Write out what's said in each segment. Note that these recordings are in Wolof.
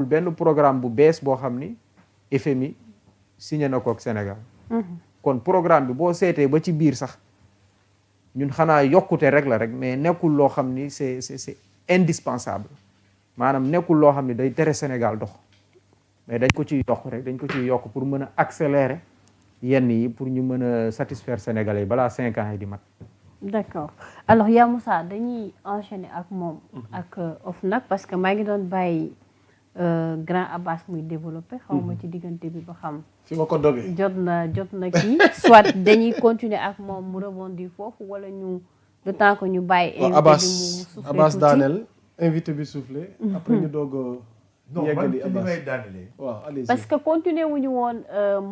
benn programme bu bees boo xam ni FMI signé na ko ak Sénégal. kon programme bi boo seetee ba ci biir sax ñun xanaa yokkute rek la rek mais nekkul loo xam ni c'est indispensable maanaam nekkul loo xam ni day tere Sénégal dox mais dañ ko ciy yokk rek dañ ko ciy yokk pour mën a accélérer yenn yi pour ñu mën a satisfaire Sénégalais yi balaa 5 ans yi di mat. d'accord alors yaa Moussa dañuy enchaîner ak moom ak OFNAC parce que maa ngi doon bàyyi grand Abbas muy développé xaw ma ci diggante bi ba xam fi ma ko dogee jot na kii soit dañuy continuer ak moom mu rebondir foofu wala ñu le temps que ñu bàyyi invité bi mu Abbas daaneel invité bi soufflé après ñu doog non man fi may daanelee waaw allez-y parce que continuer wuñu woon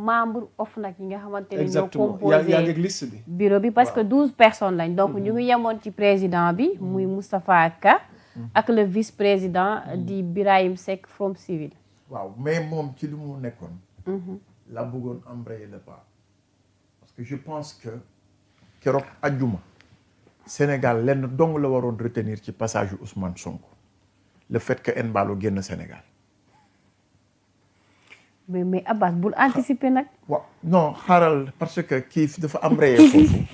membre OFNAC yi nga xamante ne ñoo exactement composé yaa ngi liste bi bureau bi parce que 12 personnes lañ donc ñu ngi yemoon ci président bi muy Moustapha Ka ak le vice-président di Birahim Seck Forum Civil. waaw mais moom ci li mu nekkoon la bëggoon embrayer le pas parce que je pense que keroog ajjuma Sénégal lenn dong la waroon retenir ci passage yu Ousmane Sonko le fait que Embalo génn Sénégal. mais Abbas bul anticiper nag. waaw non xaaral parce que kii dafa embrayer foofu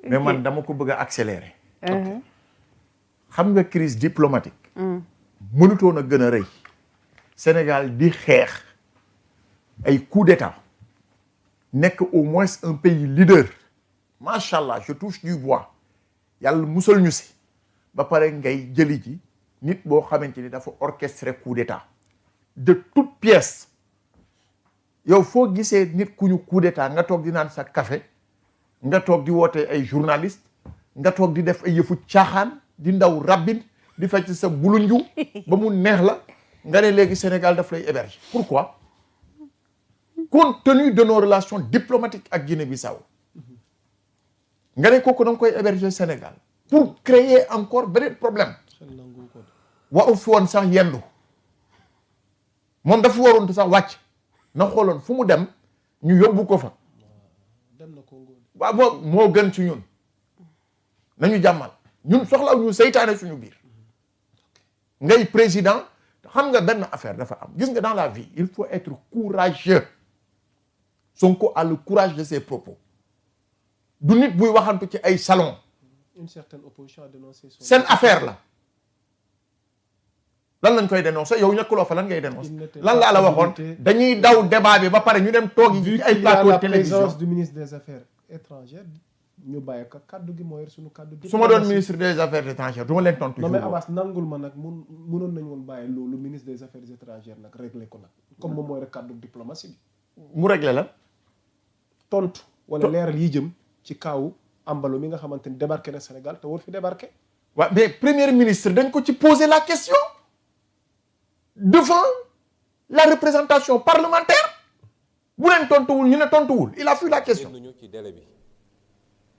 mais man dama ko bëgg a accélérer. xam nga crise diplomatique. mënutoon a gën a rëy. Sénégal di xeex ay coup d'état nekk au moins un pays leader macha allah je touche du bois yàlla musal ñu si ba pare ngay jëli ji nit boo xamante ni dafa orchestré coup d'état de toutes pièces yow foo gisee nit ku ñu coup d'état nga toog di naan sa café nga toog di woote ay journaliste nga toog di def ay yëfu caaxaan di ndaw rabbin di fecc sa bulunju ba mu neex la nga ne léegi Sénégal daf lay héberger pourquoi compte tenu de nos relations diplomatiques ak Guinée-Bissau nga ne kooku da nga koy héberger Sénégal pour créer encore beneen problème waru fi woon sax yendu moom dafa waroon sax wàcc na xooloon fu mu dem ñu yóbbu ko fa waaw moo gën ci ñun nañu jàmmal ñun soxlaw ñu seytaane suñu biir ngay président xam nga benn affaire dafa am gis nga dans la vie il faut être courageux Sonko a le courage de ses propos du nit buy waxantu ci ay salon une certaine opposition a dénoncé seen affaire la lan lañ koy dénoncer yow ñàkkuloo fa lan ngay dénoncer lan laa la waxoon dañuy daw débat bi ba pare ñu dem toog yi ci ay plateau de télévision présence du ministre des affaires étrangères ñu bàyyi ko kaddu gi moo yor suñu kaddu gi su ma doon ministre des affaires étrangères du ma leen tontu non mais Abbas nangul ma nag mënoon nañu woon bàyyi loolu ministre des affaires étrangères nag réglé ko nag comme moom mooy rek kaddu diplomatie bi mu réglé la tontu wala leeral yi jëm ci kaawu Embalo mi nga xamante ni débarqué na Sénégal te war fi débarqué waaw mais premier ministre dañ ko ci poser la question devant la représentation parlementaire bu leen tontuwul ñu ne tontuwul il a fait la question ci délai bi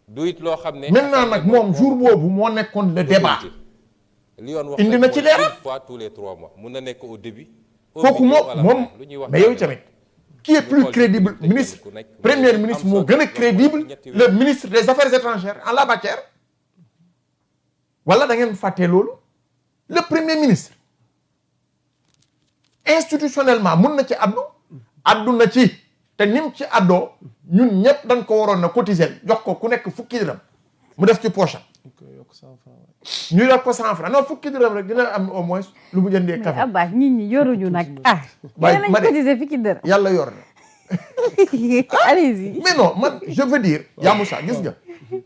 du it loo xam ne maintenant nag moom jour boobu moo nekkoon le débat li yoon wax indi na ci leeral une fois tous les 3 mois mun na nekk au début kooku moom mais yow tamit qui est plus crédible ministre premier ministre moo gën a crédible le ministre des affaires étrangères en la matière wala da ngeen fàttee loolu le premier ministre institutionnellement mun na ci addu na ci te nim ci addoo ñun ñëpp dañ ko waroon na cotiser jox ko ku nekk fukki dërëm mu def ci poche ñu yokk ko 100 francs non fukki dërëm rek dina am au moins lu mu jëndee café. Abbas nit ñi yoruñu nag ah. waaye ma cotiser fukki dërëm yàlla yor na. allez-y. mais non man je veux dire yaa Moussa gis nga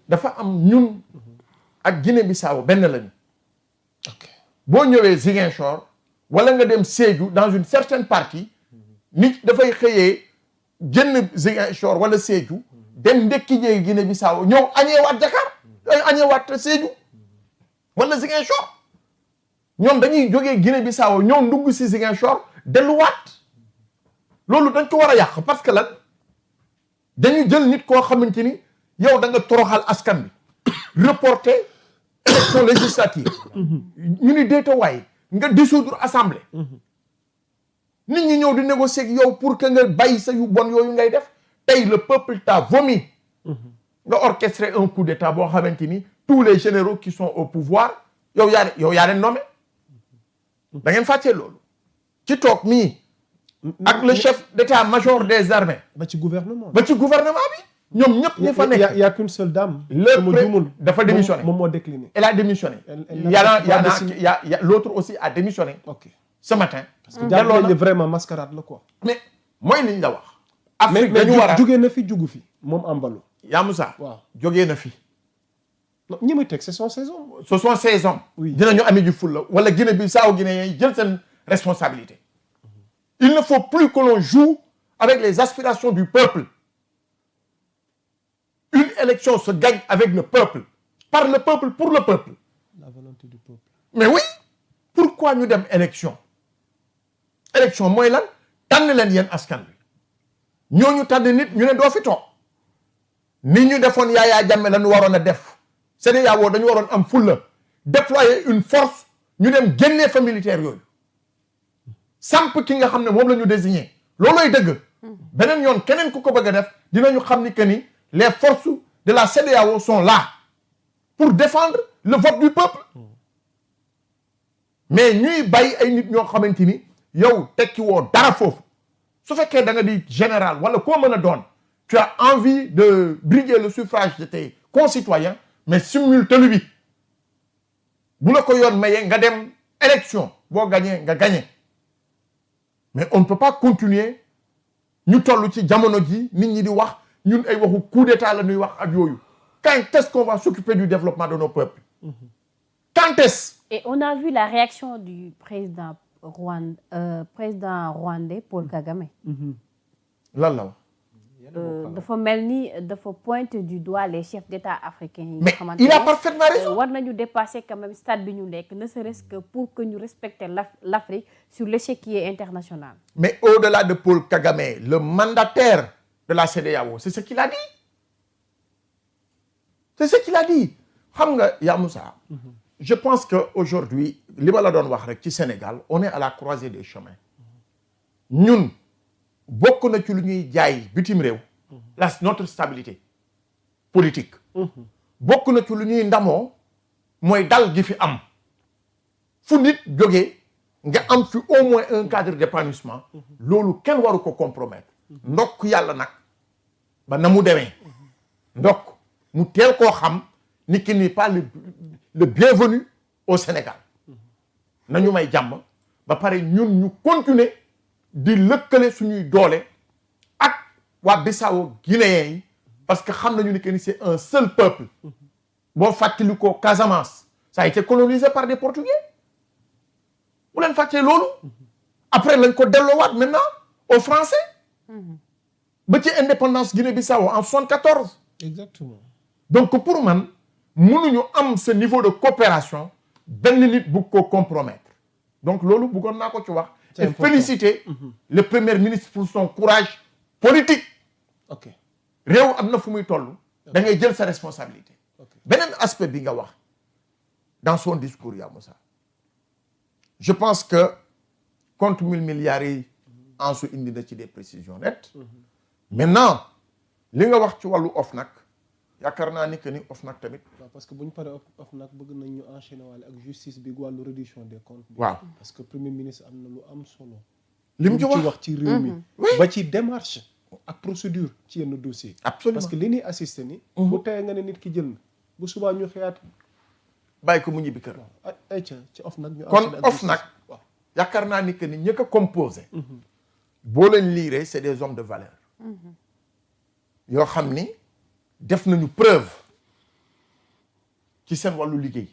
dafa am ñun ak Guinée-Bissau benn lañu. boo ñëwee Ziguinchor wala nga dem Sédhiou dans une certaine partie nit dafay xëyee jënd Ziguinchor wala Sédhiou dem ndekki jee Guinée-Bissau ñëw añeewaat Dakar añeewaat Sédhiou wala Ziguinchor ñoom dañuy jógee Guinée-Bissau ñëw ndugg si Ziguinchor delluwaat loolu dañ ko war a yàq parce que lan dañu jël nit koo xamante ni yow da nga toroxal askan bi reporter élection législative ñu ni déeta waay nga dissoudre assemblée nit ñi ñëw di négocier ak yow pour que nga bàyyi sa yu bon yooyu ngay def tey le peuple t'a vomi nga orchestrer un coup d'état boo xamante ni tous les généraux qui sont au pouvoir yow yaa leen nommé da ngeen fàccee loolu ci toog mii ak le chef d'état-major des armées ba ci gouvernement ba ci gouvernement bi ñoom ñëpp ñi fa nekk y a qu'une seule dame dafa démissionné moom moo décliné elle a démissionné y a l'autre aussi a démissionné ok ce matin parce que jàpp nañ ne vraiment mascarade la quoi mais mooy liñ la wax Afrique mais dañu war a jógee na fi jugu fi moom Embalo yaa Moussa waaw jógee na fi non ñi muy teg ce sont ces hommes ce sont ces hommes oui dinañu amee ju fulla wala Guinée-Bissau Guinée yi jël seen responsabilité il ne faut plus que l'on joue avec les aspirations du peuple une élection se gagne avec le peuple par le peuple pour le peuple la volonté du peuple mais oui pourquoi ñu dem élection mooy lan tànn leen yéen askan wi ñooñu tànn nit ñu ne doo fi toog ni ñu defoon Yaya Jammeh la ñu waroon a def CEDEAO dañu waroon am fulla déployer une force ñu dem génnee fa militaire yooyu samp ki nga xam ne moom la ñu désigné loolooy dëgg beneen yoon keneen ku ko bëgg a def dinañu xam ni que ni les forces de la CEDEAO sont là pour défendre le vote du peuple mais ñuy bàyyi ay nit ñoo xamante ni yow tekki woo dara foofu su fekkee da nga di général wala koo mën a doon tu as envie de briguer le suffrage de tes concitoyens mais simultané bi bu la ko yoon mayee nga dem élection boo gagné nga gagné mais on ne peut pas continuer ñu toll ci jamono ji nit ñi di wax ñun ay waxu coup d'état la ñuy wax ak yooyu quand est-ce qu'on va s'occuper du développement de nos peuples quand est-ce Et on a vu la réaction du président rwandais Paul Kagame. lan la wax dafa mel ni dafa pointe du doigt les chefs d'État africains yi. mais il a parfaitement raison. war nañu dépasser quand même stade bi ñu nekk ne serait-ce que pour que ñu respecter l'Afrique sur l'échiquier international. Mais au-delà de Paul Kagame le mandataire de la CEDEAO c'est ce qu'il a dit xam nga yaa Moussa je pense que aujourd'hui li ma la doon wax rek ci Sénégal on est à la croisée des chemins ñun bokk na ci lu ñuy jaay bitim réew notre stabilité politique bokk na ci lu ñuy ndamoo mooy dal gi fi am fu nit jógee nga am fi au moins un cadre d'épanouissement loolu kenn waru ko compromettre ndokk yàlla nag ba na mu demee ndokk mu teel koo xam ni ki n'est pas le bienvenu au Sénégal nañu may jàmm ba pare ñun ñu continuer di lëkkale suñuy doole ak waa Bissau guinéen yi parce que xam nañu ni que ni c'est un seul peuple boo fàttali ko Casamance ça a été colonisé par des Portugais bu leen fàttee loolu après lañ ko delloowaat maintenant aux Français ba ci indépendance Guinée-Bissau en 74 exactement donc pour man mënuñu am ce niveau de coopération benn nit bu ko compromettre donc loolu bëggoon naa ko ci wax et féliciter le premier ministre pour son courage politique ok réew am na fu muy toll da ngay jël sa responsabilité beneen aspect bi nga wax dans son discours yaa Moussa je pense que compte 1000 milliards yi en su indi na ci des précisions nettes maintenant li nga wax ci wàllu OFNAC yaakaar naa ni que ni OFNAC tamit. waaw parce que bu ñu paree OFNAC bëgg nañ ñu enchaîner waale ak justice bi wàllu reddition des comptes. waaw parce que premier ministre am na lu am solo. li mu ci wax ci réew mi. ba ci démarche ak procédure ci yenn dossier. absolument parce que li ñuy assister ni. bu tey nga ne nit ki jël na bu subaa ñu xëyaat. bàyyi ko mu ñibbi kër. ay ca ci OFNAC ñu. kon OFNAC waaw yaakaar naa ni que ni ñi ko composé. boo leen liiree c'est des hommes de valeur. yoo xam ni. def nañu preuve ci seen wàllu liggéey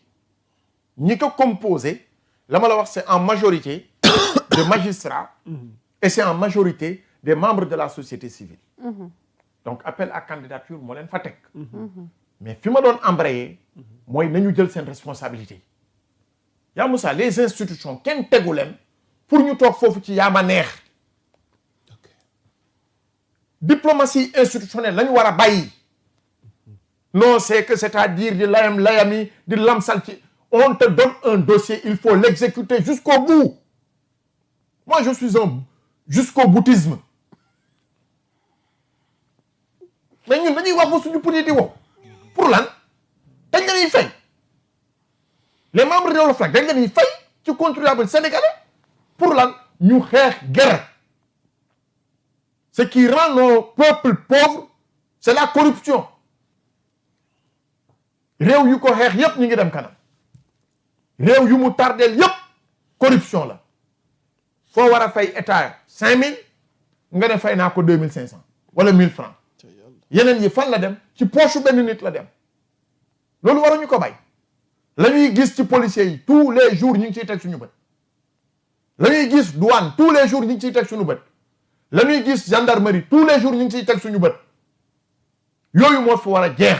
ñi ko composé la ma la wax c'est en majorité des magistrats et c'est en majorité des membres de la société civile donc appel à candidature moo leen fa teg mais fi ma doon embrayer mooy nañu jël seen responsabilité yaa Moussa les institutions kenn tegu leen pour ñu toog foofu ci yaama neex diplomatie institutionnelle lañu war a bàyyi non c'est que c'est-à-dire di layami di lamsal ci on te donne un dossier il faut l'exécuter jusqu'au bout moi je suis un jusqu'au boutisme mais ñun dañuy wax ba suñu pudi di wow pour lan dañ la ñuy fay les membres de l'OFNAC dañ la ñuy fay ci contribuable sénégalais pour lan ñu xeex guerre. Ce qui rend nos peuples pauvres, c'est la corruption. réew yu ko xeex yépp ñu ngi dem kanam réew yu mu tardeel yépp corruption la foo war a fay état 5000 nga ne fay naa ko 2500 wala 1000 francs yeneen yi fan la dem ci poche benn nit la dem loolu waruñu ko bay la ñuy gis ci policiers yi tous les jours ñu ngi ciy teg suñu bët la ñuy gis douane tous les jours ñu ngi ciy teg suñu bët la ñuy gis gendarmerie tous les jours ñu ngi ciy teg suñu bët yooyu moo fi war a jeex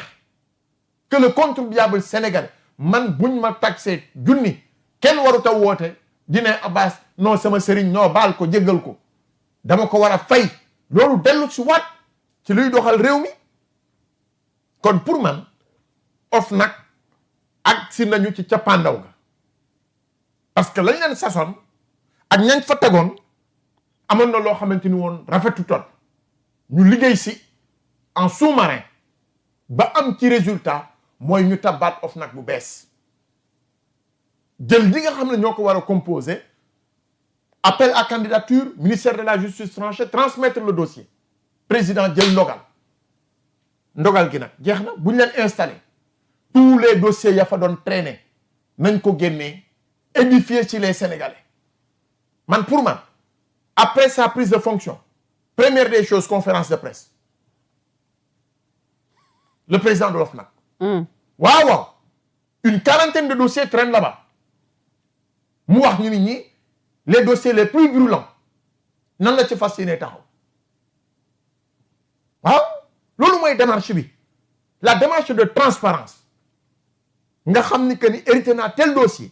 que le contribuable sénégalais man buñ ma taxé junni kenn warut a woote di ne Abbas non sama sëriñ non baal ko jéggal ko dama ko war a fay loolu dellu si waat ci luy doxal réew mi kon pour man OFNAC ak si nañu ci cappaandaw ga parce que lañ leen sasoon ak ñañ fa tegoon amoon na loo xamante ni woon rafetu toon ñu liggéey si en sous-marin ba am ci résultat mooy ñu tabaat OFNAC bu bees jël li nga xam ne ñoo ko war a composer appel à candidature ministère de la justice tranché transmettre le dossier président jël ndogal gi nag jeex na bu ñu leen installé tous les dossiers ya fa doon traîner nañ ko génnee édifier ci les Sénégalais man pour man après sa prise de fonction première des choses conférence de presse le président de l'OFNAC waaw une quarantaine de dossiers traînent là-bas mu wax ñu nit ñi les dossiers les plus brûlants nan la ci fas yéene taxaw waaw loolu mooy démarche bi la démarche de transparence nga xam ni que ni hérité naa tel dossier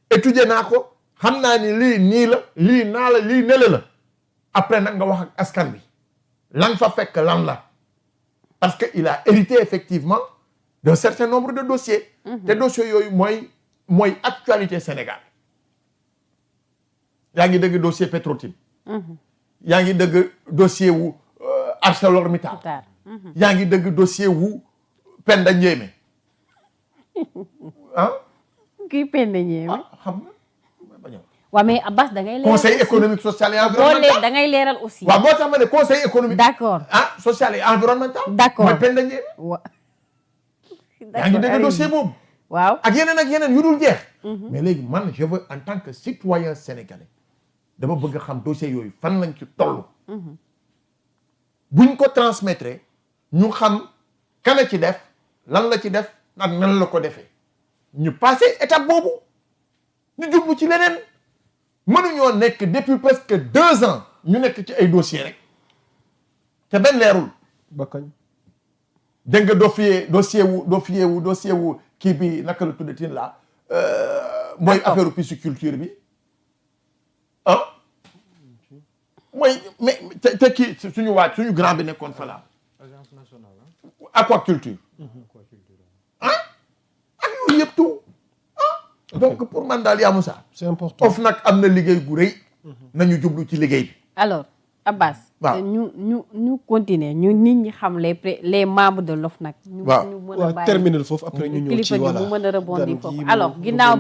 étudier naa ko xam naa ni lii nii la lii naa la lii nele la après nag nga wax ak askan bi lan fa fekk lan la parce que il a hérité effectivement d'un certain nombre de dossiers te dossiers yooyu mooy actualité Sénégal yaa ngi dëgg dossier Petro-Tim yaa ngi dëgg dossier wu ArcelorMittal yaa ngi dëgg dossier wu Penda Ndiémé ah kii Penda Ndiémé xam nga ba ñëw waaw mais Abbas da ngay leeral conseil économique social et environnemental da ngay leeral aussi waaw moo tax ma ne conseil économique d'accord social et environnemental d'accord mooy Penda Ndiémé yaa ngi dëgg dossier boobu waaw ak yeneen yu dul jeex mais léegi man je veux en tant que citoyen sénégalais dama bëgg a xam dossier yooyu fan lañ ci toll buñ ko transmettre ñu xam kana ci def lan la ci def ak nan la ko defee ñu passé étape boobu ñu jublu ci leneen mënuñoo nekk depuis presque 2 ans ñu nekk ci ay dossiers rek te benn leerul ba kañ dégg nga dossier wu kii bi naka la tuddatin la mooy affaire pisciculture bi mooy mais te kii suñu grand bi nekkoon fa la agence nationale aquaculture ak yooyu yëpp tout donc pour man daal yaa Moussa c'est important OFNAC am na liggéey gu rëy nañu jublu ci liggéey bi alors Abbas waaw ñu continuer ñu nit ñi xam les membres de l'OFNAC ñu mën a bàyyi terminal foofu après ñu ñëw ci kilifa gi mu mën a rebondir foofu alors ginnaaw